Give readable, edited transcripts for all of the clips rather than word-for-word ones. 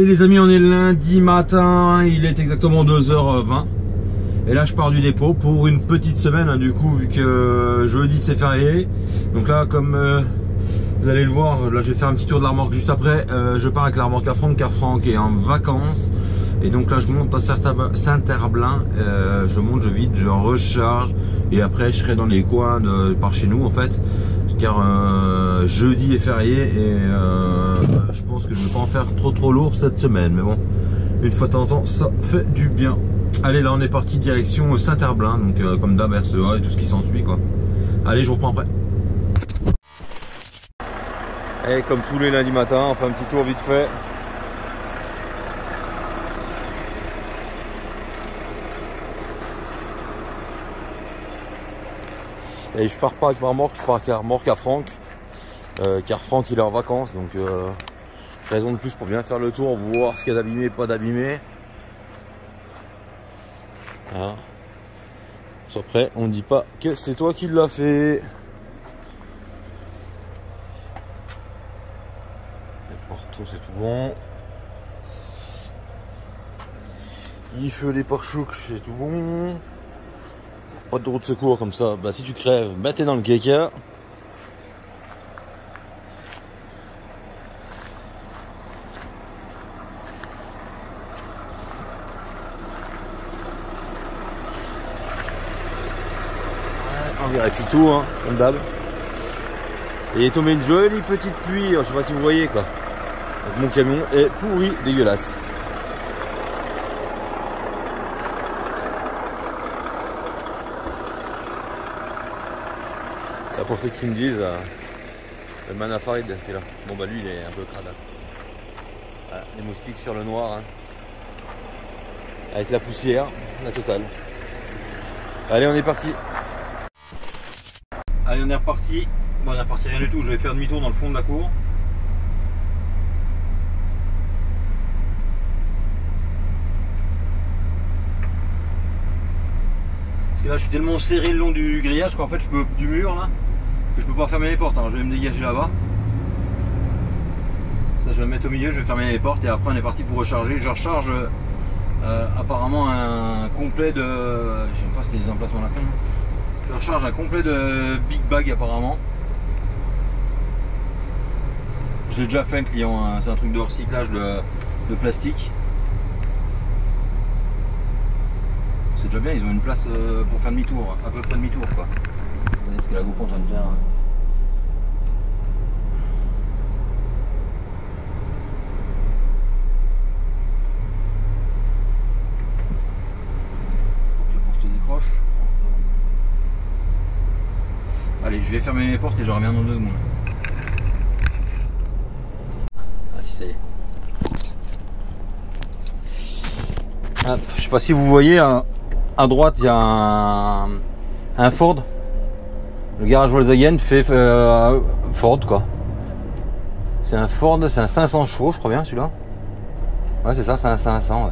Allez les amis, on est lundi matin, il est exactement 2h20. Et là je pars du dépôt pour une petite semaine hein, du coup, vu que jeudi c'est férié. Donc là comme vous allez le voir, là je vais faire un petit tour de la remorque juste après. Je pars avec la remorque à Franck car Franck est en vacances. Et donc là je monte à Saint-Herblain, je monte, je vide, je recharge. Et après je serai dans les coins par chez nous en fait. Car jeudi est férié et je pense que je ne vais pas en faire trop lourd cette semaine. Mais bon, une fois de temps en temps, ça fait du bien. Allez, là on est parti direction Saint-Herblain, donc comme d'hab RCA et tout ce qui s'ensuit quoi. Allez, je vous reprends après. Et comme tous les lundis matins, on fait un petit tour vite fait. Et je pars pas avec ma remorque, je pars avec la remorque à Franck. Car Franck il est en vacances, donc raison de plus pour bien faire le tour, voir ce qu'il y a d'abîmé, pas d'abîmé. Voilà. Après, on ne dit pas que c'est toi qui l'as fait. Les portos c'est tout bon. Il fait les pare-chocs, c'est tout bon. Pas de roue de secours comme ça, bah si tu crèves, bah t'es dans le caca. On vérifie tout hein, comme d'hab. Et il est tombé une jolie petite pluie, je sais pas si vous voyez quoi. Donc mon camion est pourri, dégueulasse. Là pour ceux qui me disent, le Manafarid qui est là. Bon bah lui il est un peu crade. Voilà, les moustiques sur le noir. Hein. Avec la poussière, la totale. Allez, on est parti. Allez, on est reparti. Bon, on est reparti rien du tout. Je vais faire demi-tour dans le fond de la cour. Parce que là, je suis tellement serré le long du grillage qu'en fait, je peux du mur là, que je peux pas fermer les portes. Alors, je vais me dégager là-bas. Ça, je vais me mettre au milieu. Je vais fermer les portes et après, on est parti pour recharger. Je recharge apparemment un complet de. Je sais pas si c'était des emplacements à la con. Je recharge un complet de Big Bag apparemment. Je l'ai déjà fait un client, hein. C'est un truc de recyclage de plastique. C'est déjà bien, ils ont une place pour faire demi-tour, à peu près demi-tour quoi. Vous voyez ce que la GoPro est en train de faire. Hein. Pour que la porte se décroche. Allez, je vais fermer mes portes et je reviens dans 2 secondes. Ah si, ça y est. Hop, je sais pas si vous voyez, hein, à droite il y a un Ford. Le garage Volkswagen fait Ford quoi. C'est un Ford, c'est un 500 chevaux je crois bien celui-là. Ouais c'est ça, c'est un 500 ouais.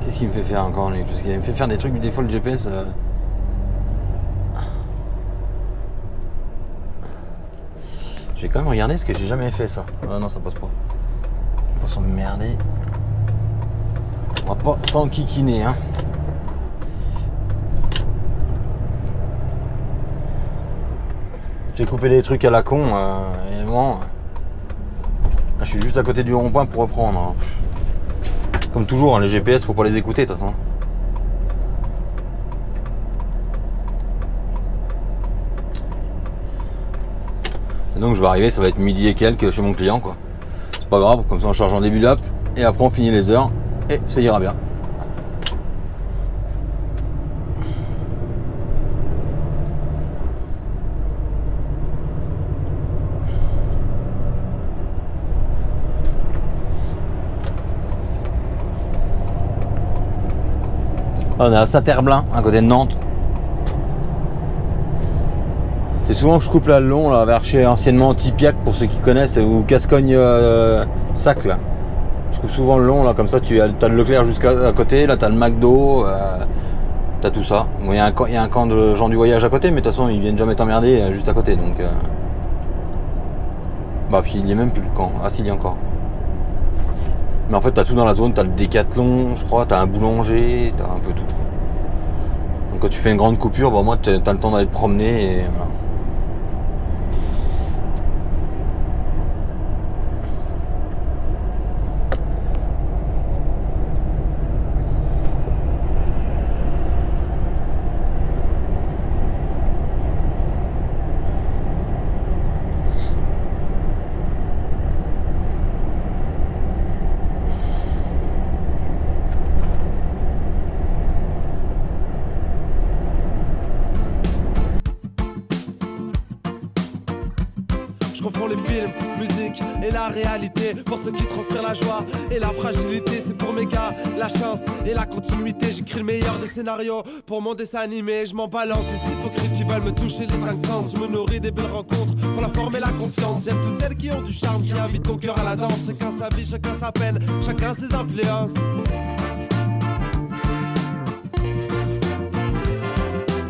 Qu'est-ce qu'il me fait faire encore lui? Parce qu'il me fait faire des trucs, des fois le GPS. Je vais quand même regarder ce que j'ai jamais fait ça. Ah non, ça passe pas. On va pas s'emmerder. On va pas s'enquiquiner hein. J'ai coupé des trucs à la con et bon. Là, je suis juste à côté du rond-point pour reprendre. Hein. Comme toujours, hein, les GPS, faut pas les écouter de toute façon. Et donc je vais arriver, ça va être midi et quelques chez mon client quoi. C'est pas grave, comme ça on charge en début d'app et après on finit les heures et ça ira bien. On est à Saint-Herblain, à côté de Nantes. C'est souvent que je coupe là le long, là, vers chez anciennement Tipiac, pour ceux qui connaissent, ou Cascogne Sac là. Je coupe souvent le long, là, comme ça tu as le Leclerc jusqu'à côté, là tu as le McDo, tu as tout ça. Bon, il y a un camp de gens du voyage à côté, mais de toute façon ils viennent jamais t'emmerder juste à côté, donc... Bah puis il n'y a même plus le camp, ah si il y a encore. Mais en fait tu as tout dans la zone, tu as le Décathlon, je crois, tu as un boulanger, tu as un peu tout. Donc quand tu fais une grande coupure, bah, moi tu as le temps d'aller te promener et voilà. Je confonds les films, musique et la réalité. Pour ceux qui transpirent la joie et la fragilité, c'est pour mes gars, la chance et la continuité. J'écris le meilleur des scénarios pour mon dessin animé. Je m'en balance des hypocrites qui veulent me toucher les cinq sens. Je me nourris des belles rencontres pour la forme et la confiance. J'aime toutes celles qui ont du charme, qui invitent ton cœur à la danse. Chacun sa vie, chacun sa peine, chacun ses influences.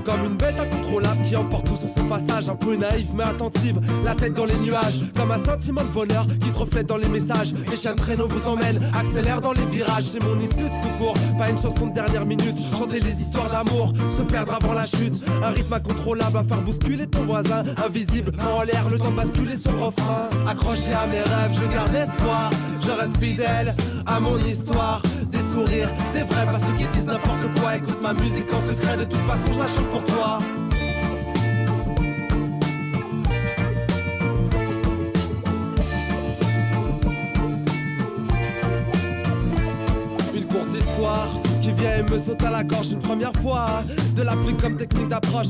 Comme une bête incontrôlable qui emporte tout sur son passage. Un peu naïve mais attentive, la tête dans les nuages. Comme un sentiment de bonheur qui se reflète dans les messages. Les chiens de traîneau vous emmènent, accélèrent dans les virages. C'est mon issue de secours, pas une chanson de dernière minute. Chanter les histoires d'amour, se perdre avant la chute. Un rythme incontrôlable à faire bousculer ton voisin. Invisible, en l'air, le temps de basculer sur le refrain. Accroché à mes rêves, je garde espoir. Je reste fidèle à mon histoire. Des sourires, des vrais, pas ceux qui disent n'importe quoi. Écoute ma musique en secret, de toute façon je la chante pour toi. Une courte histoire qui vient et me saute à la gorge une première fois. De la pluie comme technique d'approche.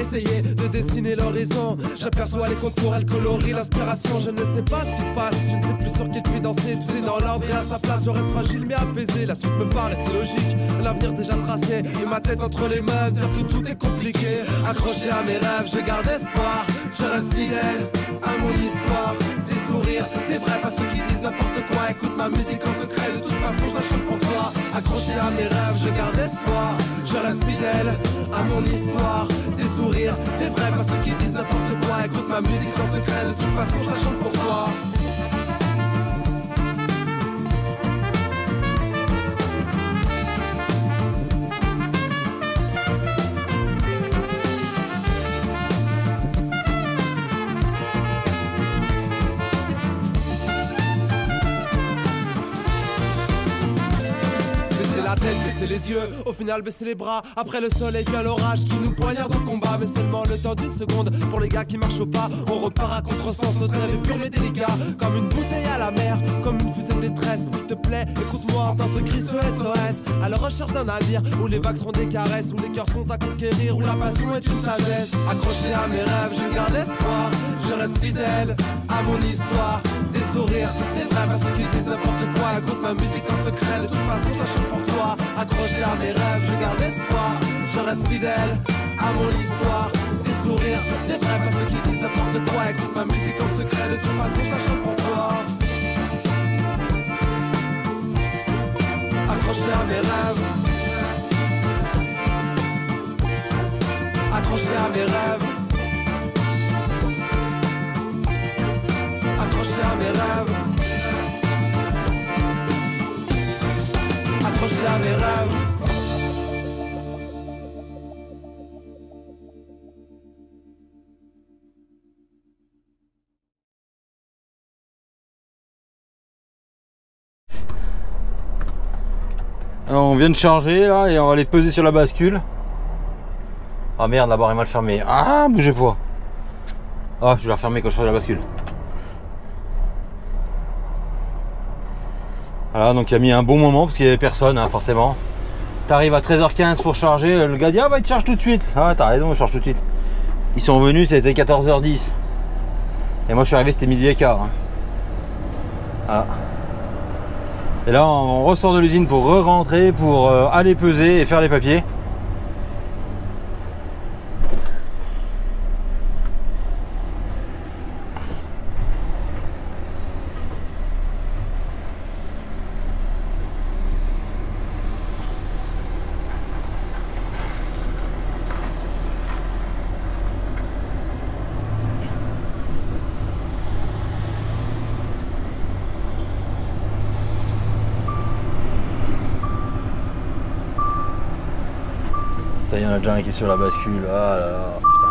Essayez de dessiner l'horizon. J'aperçois les contours, elle colorie l'inspiration. Je ne sais pas ce qui se passe, je ne sais plus sur quel pied danser. Tout est dans l'ordre et à sa place, je reste fragile mais apaisé. La suite me paraissait logique, un avenir déjà tracé. Et ma tête entre les mains, dire que tout est compliqué. Accroché à mes rêves, je garde espoir. Je reste fidèle à mon histoire. Des sourires, des vrais, pas ceux qui disent n'importe quoi. Écoute ma musique en secret, de toute façon je la chante pour toi. Accroché à mes rêves, je garde espoir. Je reste fidèle à mon histoire. Des sourires, des vrais, pas ceux qui disent n'importe quoi. Écoute ma musique en secret, de toute façon je la chante pour toi. Baisser les yeux, au final baisser les bras. Après le soleil vient l'orage qui nous poignarde au combat. Mais seulement le temps d'une seconde. Pour les gars qui marchent au pas, on repart à contresens. Notre rêve est pur mais délicat, comme une bouteille à la mer, comme une fusée de détresse. S'il te plaît, écoute-moi dans ce cri, ce SOS. À la recherche d'un navire où les vagues seront des caresses, où les cœurs sont à conquérir, où la passion est une sagesse. Accroché à mes rêves, je garde espoir. Je reste fidèle à mon histoire. Des sourires, des vrais, pas ceux qui disent n'importe quoi. Écoute ma musique en secret, de toute façon je la chante pour toi. Accroché à mes rêves, je garde espoir. Je reste fidèle à mon histoire. Des sourires, des vrais, pas ceux qui disent n'importe quoi. Écoute ma musique en secret, de toute façon je la chante pour toi. Accroché à mes rêves. Accroché à mes rêves. Accroché à mes rêves. Accroché à mes rêves. Alors on vient de charger là et on va les peser sur la bascule. Ah merde, la barre est mal fermée. Ah, bougez pas. Ah, je vais la refermer quand je serai la bascule. Voilà, donc il a mis un bon moment parce qu'il n'y avait personne, hein, forcément. T'arrives à 13h15 pour charger, le gars dit ah bah il te charge tout de suite. Ah t'as raison, il charge tout de suite. Ils sont venus, c'était 14h10. Et moi je suis arrivé, c'était midi et quart. Hein. Voilà. Et là on ressort de l'usine pour re-rentrer, pour aller peser et faire les papiers. putain, il y en a déjà un qui est sur la bascule. Ah là là, putain.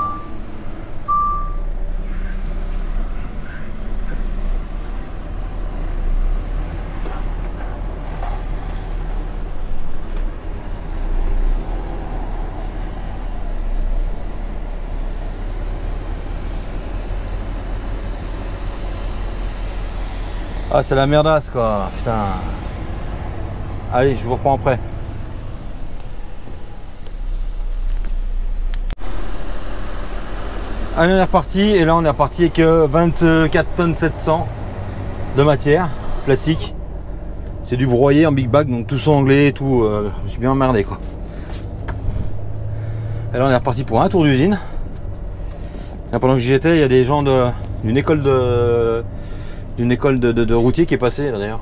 Ah, c'est la merdasse quoi, putain. Allez, je vous reprends après. Allez, on est reparti et là on est reparti avec 24 tonnes 700 de matière plastique. C'est du broyé en big bag, donc tout sanglé, tout. Je me suis bien emmerdé quoi. Et là on est reparti pour un tour d'usine. Pendant que j'y étais, il y a des gens d'une école de routier qui est passée là d'ailleurs.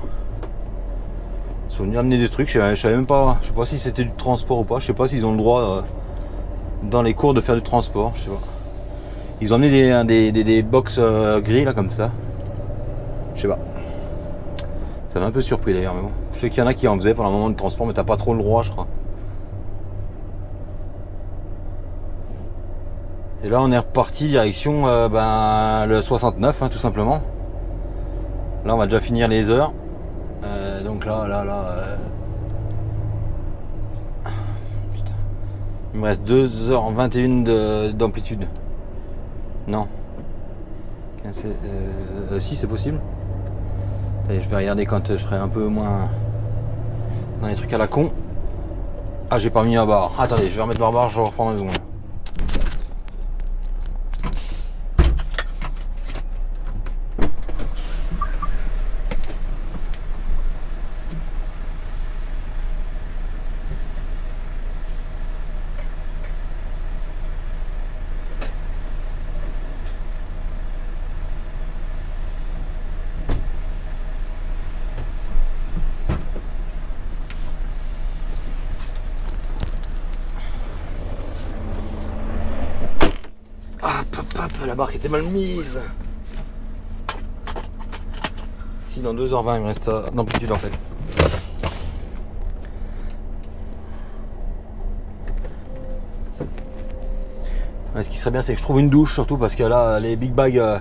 Ils sont venus amener des trucs, je savais même pas, je sais pas si c'était du transport ou pas, je sais pas s'ils ont le droit dans les cours de faire du transport, je sais pas. Ils ont amené des box gris là comme ça. Je sais pas. Ça m'a un peu surpris d'ailleurs, mais bon. Je sais qu'il y en a qui en faisaient pendant un moment de transport, mais t'as pas trop le droit, je crois. Et là on est reparti direction le 69 hein, tout simplement. Là on va déjà finir les heures. Donc là. Putain. Il me reste 2h21 d'amplitude. Non. Si c'est possible. Allez, je vais regarder quand je serai un peu moins dans les trucs à la con. Ah, j'ai pas mis un bar. Attendez, je vais remettre ma barre, je vais reprendre une seconde. La barre qui était mal mise. Si dans 2h20 il me reste d'amplitude en fait. Ouais, ce qui serait bien c'est que je trouve une douche surtout parce que là les big bags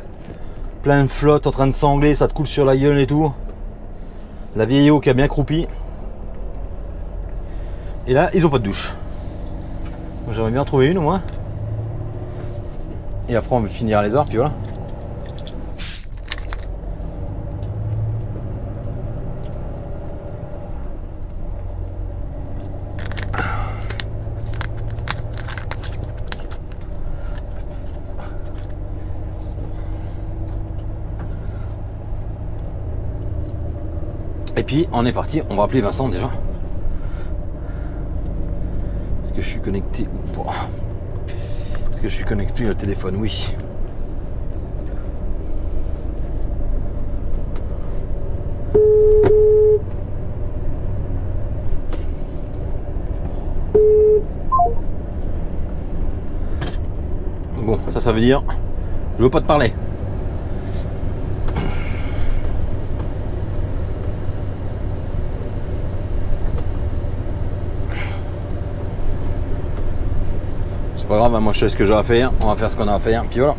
plein de flotte en train de sangler, ça te coule sur la gueule et tout. La vieille eau qui a bien croupi. Et là ils ont pas de douche. J'aimerais bien en trouver une au moins. Et après on va finir les heures, puis voilà. Et puis on est parti, on va appeler Vincent déjà. Est-ce que je suis connecté ou pas? Est-ce que je suis connecté au téléphone? Oui. Bon, ça veut dire je veux pas te parler. C'est pas grave, moi je sais ce que j'ai à faire, on va faire ce qu'on a à faire, puis voilà.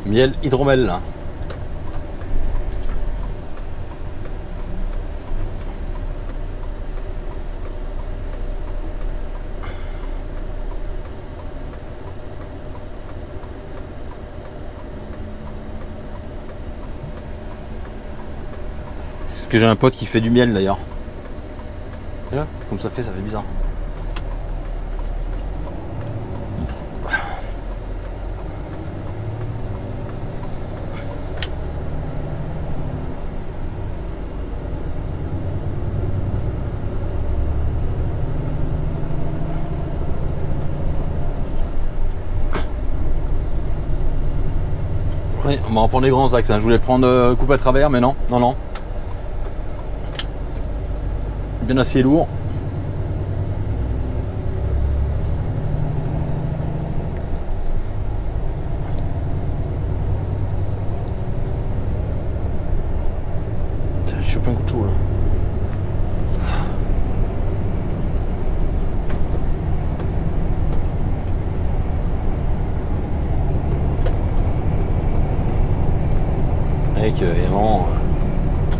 Miel hydromel là. C'est ce que j'ai un pote qui fait du miel d'ailleurs. Et là, comme ça fait bizarre. Oui, on va en prendre des grands axes. Hein. Je voulais prendre coupe à travers, mais non, non, non. Bien assez lourd. Je suis plein coup de chaud là. Mec, évidemment,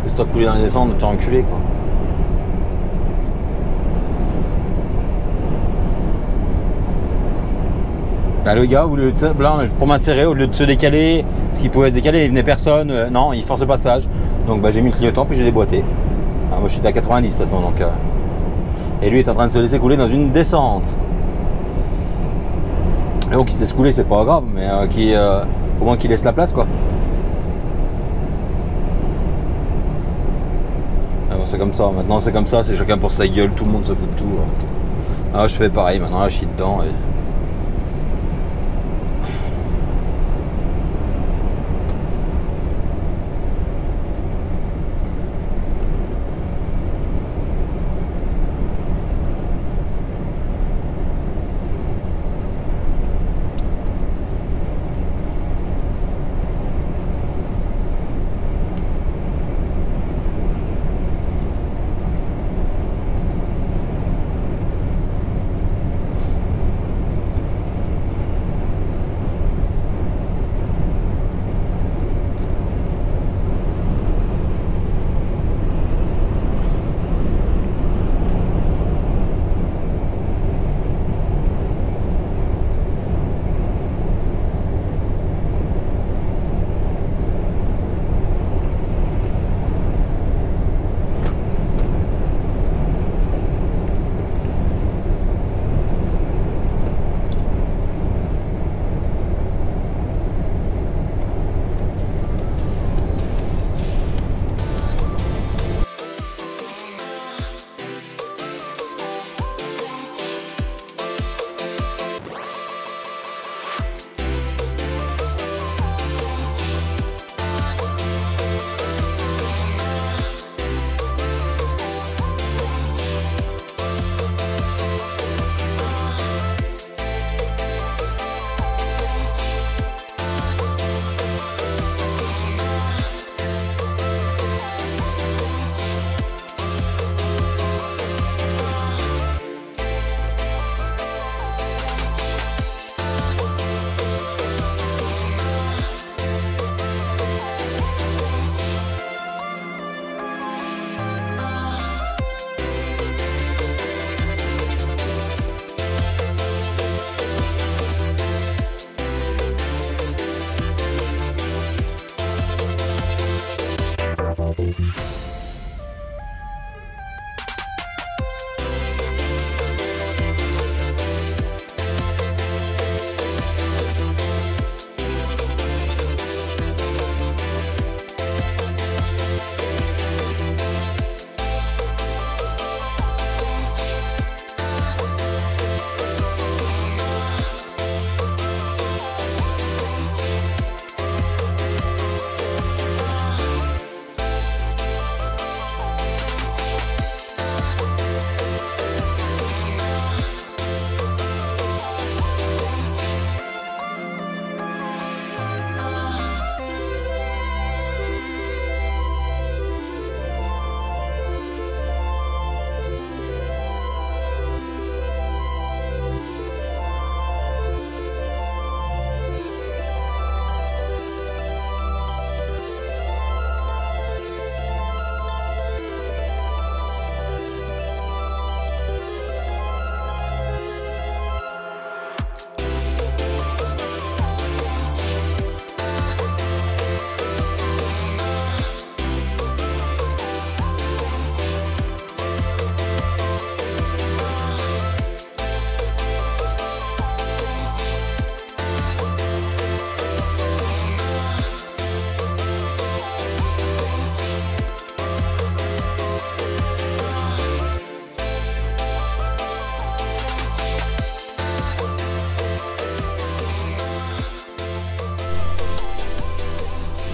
laisse-toi couler dans les descentes, t'es enculé quoi. Bah, le gars, là, pour m'insérer, au lieu de se décaler, parce qu'il pouvait se décaler, il venait personne, non, il force le passage. Donc bah, j'ai mis le clignotant puis j'ai déboîté. Moi j'étais à 90 de toute façon donc. Et lui est en train de se laisser couler dans une descente. Et donc il s'est couler, c'est pas grave, mais au moins qu'il laisse la place quoi. Ah bon, c'est comme ça, maintenant c'est comme ça, c'est chacun pour sa gueule, tout le monde se fout de tout. Ah, je fais pareil, maintenant là je suis dedans. Et...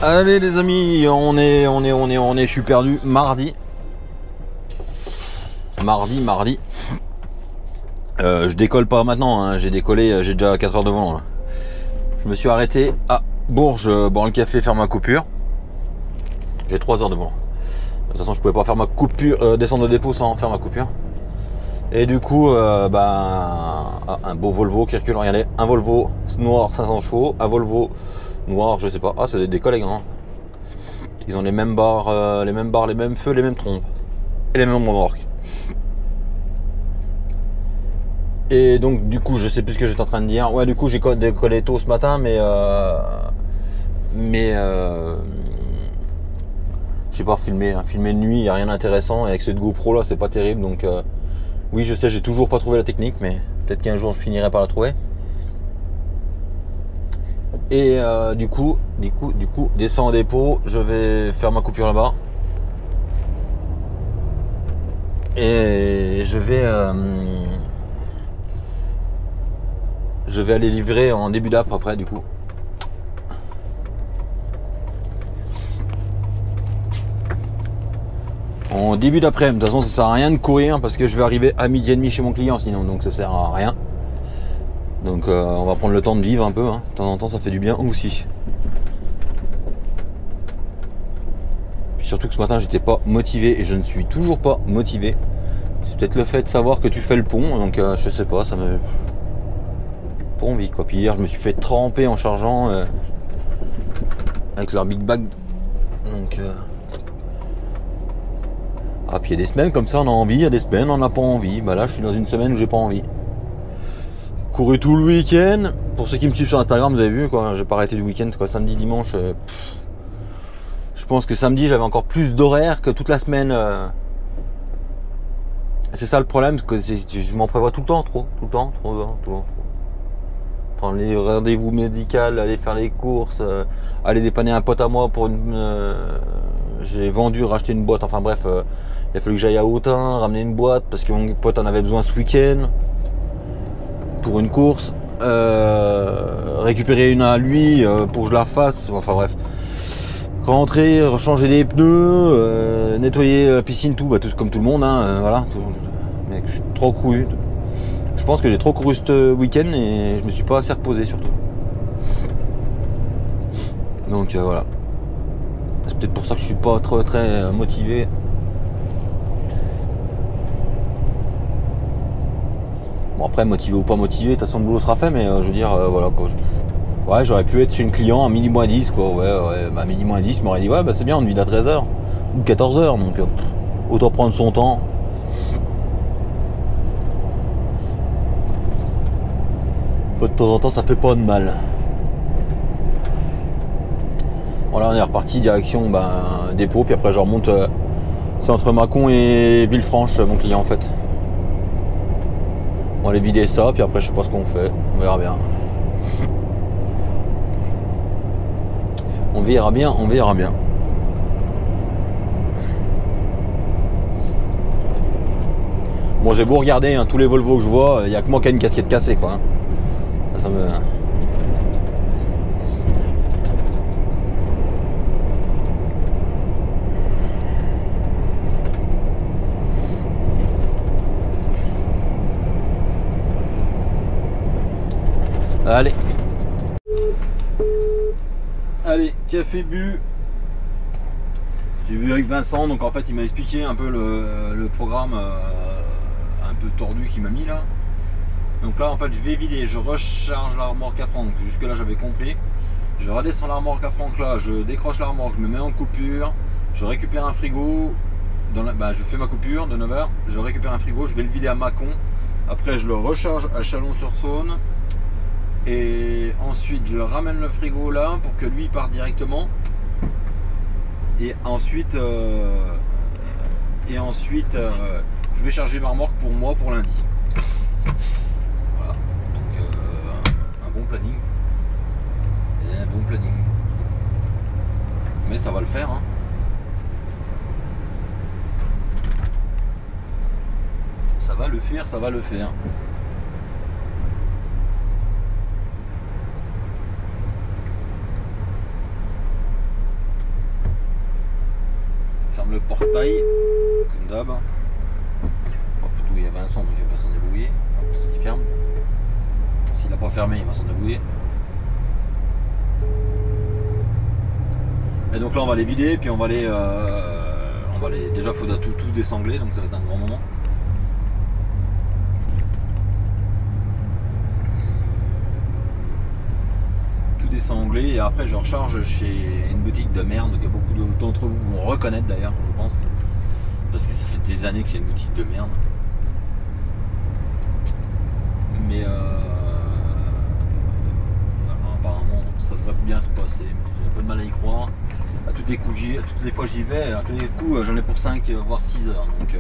Allez les amis, on est, je suis perdu. Mardi. Je décolle pas maintenant, hein. J'ai décollé, j'ai déjà 4 heures de volant là. Je me suis arrêté à Bourges, boire le café, faire ma coupure. J'ai 3 heures de volant. De toute façon, je pouvais pas faire ma coupure, descendre au dépôt sans faire ma coupure. Et du coup, un beau Volvo qui recule, regardez, un Volvo noir 500 chevaux, un Volvo noir, je sais pas, ah c'est des collègues, hein. Ils ont les mêmes barres, les mêmes feux, les mêmes trompes et les mêmes remorques. Et donc du coup, je sais plus ce que j'étais en train de dire. Ouais, du coup, j'ai décollé tôt ce matin, mais j'ai pas filmé de nuit, il n'y a rien d'intéressant. Et avec cette GoPro là, c'est pas terrible. Donc oui, je sais, j'ai toujours pas trouvé la technique, mais peut-être qu'un jour je finirai par la trouver. Et du coup, descends au dépôt, je vais faire ma coupure là-bas. Et je vais aller livrer en début d'après après du coup. En début d'après, de toute façon ça sert à rien de courir parce que je vais arriver à 12h30 chez mon client sinon, donc ça sert à rien. Donc on va prendre le temps de vivre un peu, hein. De temps en temps ça fait du bien aussi. Puis surtout que ce matin j'étais pas motivé et je ne suis toujours pas motivé. C'est peut-être le fait de savoir que tu fais le pont, donc je sais pas, ça me... Pas envie quoi. Puis hier je me suis fait tremper en chargeant avec leur big bag. Donc ah, puis il y a des semaines comme ça on a envie, il y a des semaines on n'a pas envie. Bah là je suis dans une semaine où j'ai pas envie. Couru tout le week-end. Pour ceux qui me suivent sur Instagram, vous avez vu quoi, j'ai pas arrêté du week-end quoi, samedi, dimanche. Je pense que samedi j'avais encore plus d'horaires que toute la semaine. C'est ça le problème, que je m'en prévois tout le temps, trop. Prendre les rendez-vous médicaux, aller faire les courses, aller dépanner un pote à moi pour une... j'ai vendu, racheté une boîte, enfin bref, il a fallu que j'aille à Autun, ramener une boîte parce que mon pote en avait besoin ce week-end pour une course, récupérer une à lui pour que je la fasse, enfin bref. Rentrer, changer des pneus, nettoyer la piscine, tout comme tout le monde, hein, voilà. Mec, je suis trop couru. Je pense que j'ai trop couru ce week-end et je me suis pas assez reposé surtout. Donc voilà. C'est peut-être pour ça que je suis pas très motivé. Bon après, motivé ou pas motivé, de toute façon le boulot sera fait, mais je veux dire, voilà quoi. Ouais, j'aurais pu être chez une client à midi moins 10 quoi. Ouais, bah midi moins 10, il m'aurait dit ouais bah c'est bien, on vide à 13h ou 14h, donc autant prendre son temps. De temps en temps ça fait pas de mal. Voilà, on est reparti direction dépôt, puis après je remonte, c'est entre Mâcon et Villefranche mon client en fait. On va aller vider ça, puis après je sais pas ce qu'on fait, on verra bien. On verra bien. Bon, j'ai beau regarder hein, tous les Volvo que je vois, il n'y a que moi qui a une casquette cassée quoi. Hein. Ça me... Allez, café bu. J'ai vu avec Vincent, donc en fait il m'a expliqué un peu le programme un peu tordu qu'il m'a mis là. Donc là en fait je vais vider, je recharge la remorque à Franck, jusque là j'avais compris. Je redescends la remorque à Franck là, je décroche la remorque, je me mets en coupure, je récupère un frigo, je fais ma coupure de 9h, je récupère un frigo, je vais le vider à Mâcon, après je le recharge à Chalon-sur-Saône. Et ensuite je ramène le frigo là pour que lui parte directement. Et ensuite je vais charger ma remorque pour moi pour lundi. Voilà. Donc un bon planning. Et un bon planning. Mais ça va le faire hein. Ça va le faire, ça va le faire. ferme le portail, comme d'hab. Oh, plutôt il y a Vincent, donc il va s'en débrouiller. Hop, il ferme. S'il n'a pas fermé, il va s'en débrouiller. Et donc là on va les vider, puis on va les... déjà il faudra tout désangler, donc ça va être un grand moment. Tout désangler et après je recharge chez une boutique de merde que beaucoup d'entre vous vont reconnaître d'ailleurs, je pense. Parce que ça fait des années que c'est une boutique de merde. Mais apparemment ça devrait bien se passer, mais j'ai un peu de mal à y croire. À toutes les fois j'y vais, à tous les coups j'en ai pour 5 voire 6 heures, donc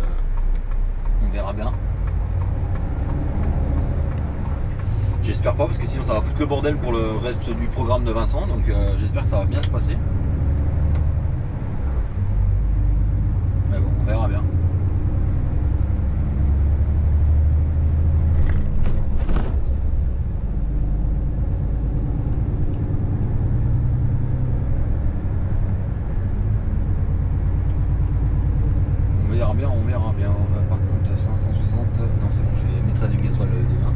on verra bien. J'espère pas, parce que sinon ça va foutre le bordel pour le reste du programme de Vincent, donc j'espère que ça va bien se passer. Mais bon, on verra bien. On verra bien. Par contre 560, non c'est bon, je mettrai du gasoil demain,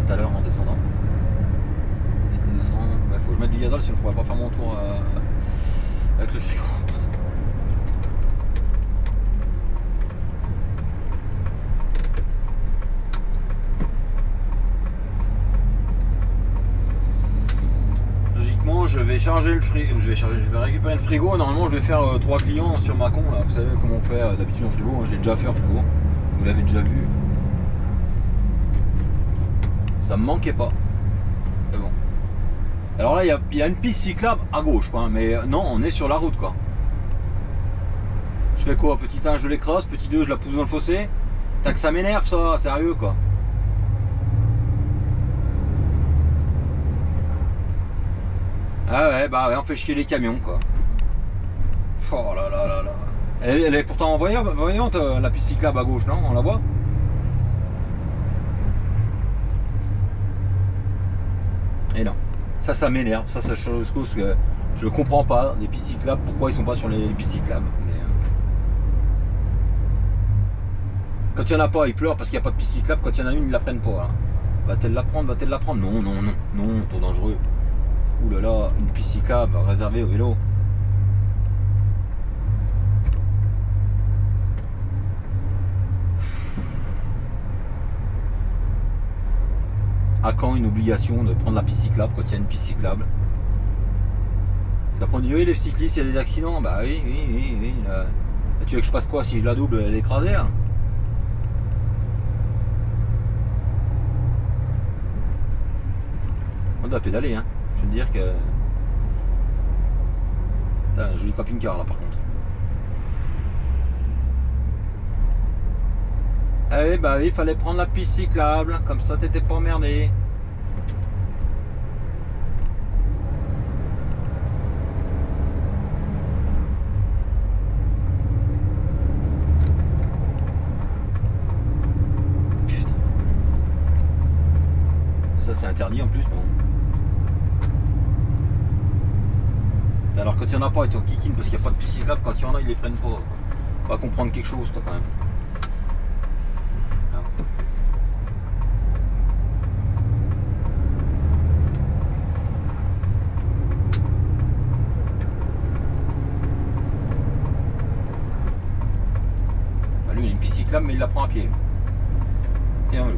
tout à l'heure en descendant. Il faut que je mette du gasoil, sinon je pourrais pas faire mon tour avec le frigo. Logiquement je vais charger le frigo, je vais récupérer le frigo. Normalement je vais faire 3 clients sur Macon là. Vous savez comment on fait d'habitude en frigo, j'ai déjà fait en frigo, vous l'avez déjà vu. Ça me manquait pas. Mais bon. Alors là il y a une piste cyclable à gauche quoi, mais non, on est sur la route quoi. Je fais quoi? Petit 1 je l'écrase, petit 2 je la pousse dans le fossé. Tac, ça m'énerve ça, sérieux quoi. Ah ouais, bah ouais, on fait chier les camions quoi. Oh là là là là. Elle est pourtant voyante la piste cyclable à gauche, non? On la voit? Et non. Ça m'énerve. Ça change chose que je comprends pas. Les pistes cyclables, pourquoi ils sont pas sur les pistes cyclables. Mais, quand il n'y en a pas, ils pleurent parce qu'il n'y a pas de piste cyclable. Quand il y en a une, ils la prennent pas. Hein. Va-t-elle la prendre? Va-t-elle la prendre? Non, non, non. Non, trop dangereux. Ouh là là, une piste cyclable réservée au vélo. À quand une obligation de prendre la piste cyclable quand il y a une piste cyclable? Parce qu'après on dit oui les cyclistes il y a des accidents, bah oui. Là, tu veux que je fasse quoi si je la double, elle est écrasée là? On doit pédaler hein, je veux te dire que... T'as un joli camping-car là par contre. Ah oui, bah oui, il fallait prendre la piste cyclable, comme ça t'étais pas emmerdé. Putain. Ça c'est interdit en plus, non? Alors quand il n'y en a pas, ils t'en kikine parce qu'il n'y a pas de piste cyclable, quand il y en a, ils les prennent pas. On va comprendre quelque chose toi quand même. Lui il a une piste cyclable mais il la prend à pied. Et un vélo.